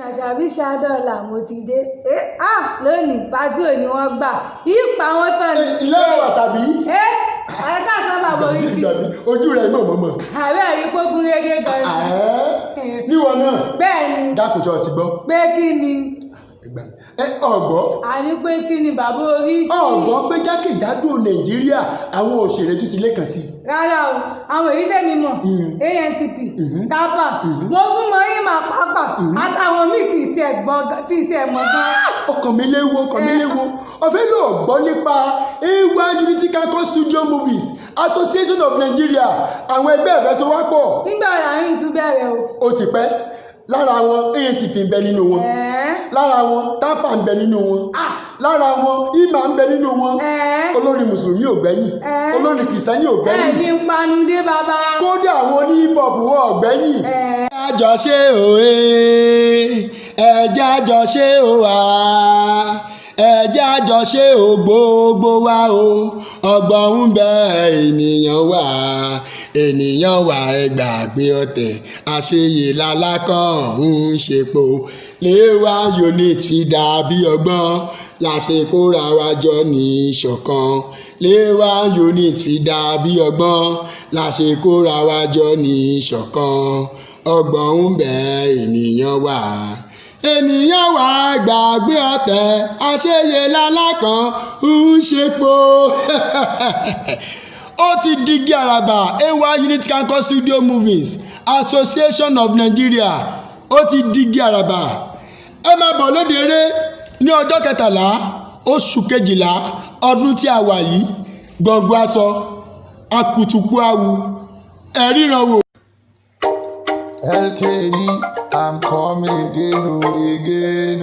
Àṣàbí ṣàdọ́là mo ti dé lónìí pátí òní wọ́n gbà ìpa wọn tán ni. ilé ìwà Àṣàbí. ẹ̀ka sábà borí kí. ojú rẹ̀ mọ̀. àbẹ́ rí pógún régé gan ni. níwọ̀n náà. bẹ́ẹ̀ ni. dákùnjọ ti gbọ́. pé kí ni. ọ̀gbọ́. àní pé kí ni bàbá orí kí. ọ̀gbọ́ pé jákèjádò Nàìjíríà àwọn òṣèré tún ti lẹ́kàn sí. rárá o àwọn èyí tẹ̀mí mọ̀ ANTP tápà mo tún mọ ìmọ̀ àpapà àtàwọn míì tí ìṣe ẹ̀mọ́ gan. ọkàn mi léwu ọ̀fẹ́ ló gbọ́ nípa AY Unity Campus Studio Movies Association of Nigeria àwọn ẹgbẹ́ ìfẹsowápọ̀. nígbà wo làwọn yìí tún bẹ̀rẹ̀ o. ó ti pẹ́ lára wọn ANTP ń bẹ nínú wọn lára wọn tápà ń bẹ nínú wọn lára wọn ìmà ń bẹ nínú wọn olórin mùsùlùmí ò gbẹ́yìn olórin kìrìsìtẹ́nì ò gbẹ́yìn ẹ̀ẹ́dì ń panudé bàbá kódà àwọn oní hip hop wọn ò gbẹ́yìn. àjọṣe òwe ẹ̀jẹ̀ àjọṣe òwà ẹ̀jẹ̀ àjọṣe ò gbogbo wa o ọgbọ́n ń bẹ ènìyàn wà ẹ gbàgbé ọ̀tẹ̀ àṣeyè lálákàn ń ṣepo léwà unit fi dàbí ọgbọ́n láṣẹ kóra wa jọ ní ìṣọ̀kan léwà unit fi dàbí ọgbọ́n láṣẹ kóra wa jọ ní ìṣọ̀kan ọgbọ́n ń bẹ ènìyàn wà gbàgbé ọ̀tẹ̀ àṣeyè lálákàn ń ṣepo. ó ti digi àràbà AY Unity Campus Studio Movies Association of Nigeria ó ti digi àràbà ẹ máa bọ̀ lóde eré ní ọjọ́ 13 oṣù 12 ọdún tí a wà yìí gbọ̀ngbọ̀n aṣọ akutuku awu ẹ̀ríran wò. LKD, I'm coming again.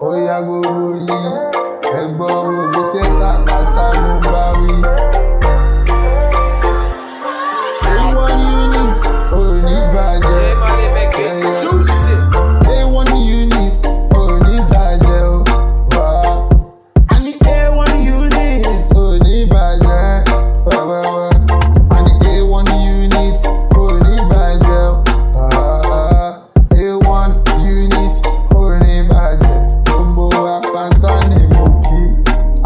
Oya gbogbo yìí, ẹ̀gbọ́n gbogbo tí ẹ ta pátá ló ń bá wí. A1 unit, ò ní bàjẹ́. A1 unit, ò ní bàjẹ́ o. Wá. A ní A1 unit, ò ní bàjẹ́. Wá. A ní A1 unit, ò ní bàjẹ́ o. A1 unit, ò ní bàjẹ́. Gbogbo wa pátá ni mo kí.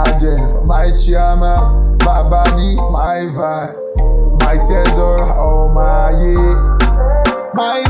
Ajẹ́ my chairman, bàbá ní my vice, my treasure, ọmọ ayé. My